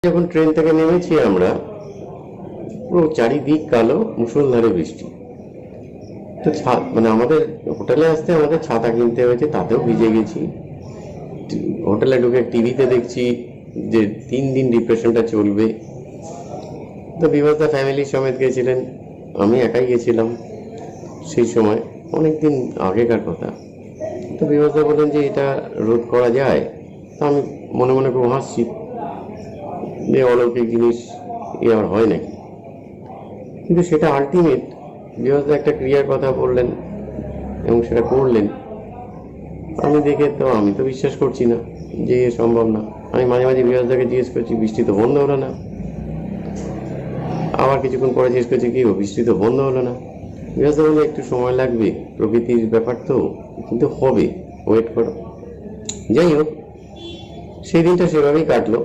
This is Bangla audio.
যখন ট্রেন থেকে নেমেছি আমরা, পুরো চারিদিক কালো, মুষলধারে বৃষ্টি। তো মানে আমাদের হোটেলে আসতে আমাদের ছাতা কিনতে হয়েছে, তাতেও ভিজে গেছি। হোটেলে ঢুকে টিভিতে দেখছি যে 3 দিন ডিপ্রেশনটা চলবে। তো বিভাসদা ফ্যামিলি সমেত গেছিলেন, আমি একাই গেছিলাম সেই সময়, অনেক দিন আগেকার কথা। তো বিভাসদা বললেন যে এটা রোধ করা যায়। তা আমি মনে মনে খুব হাসছি যে অলৌকিক জিনিস এ আর হয় নাকি। কিন্তু সেটা আলটিমেট বিভাসদা একটা ক্রিয়ার কথা বললেন এবং সেটা করলেন। আমি তো বিশ্বাস করছি না যে এ সম্ভব না। আমি মাঝে মাঝে বিভাসদাকে জিজ্ঞেস করছি, বৃষ্টি তো বন্ধ হলো না। আবার কিছুক্ষণ পরে জিজ্ঞেস করছি, কি বৃষ্টি তো বন্ধ হলো না। বিভাসদা বললো, একটু সময় লাগবে, প্রকৃতির ব্যাপার তো, কিন্তু হবে, ওয়েট করো। যাই হোক, সেই দিনটা সেভাবেই কাটলো।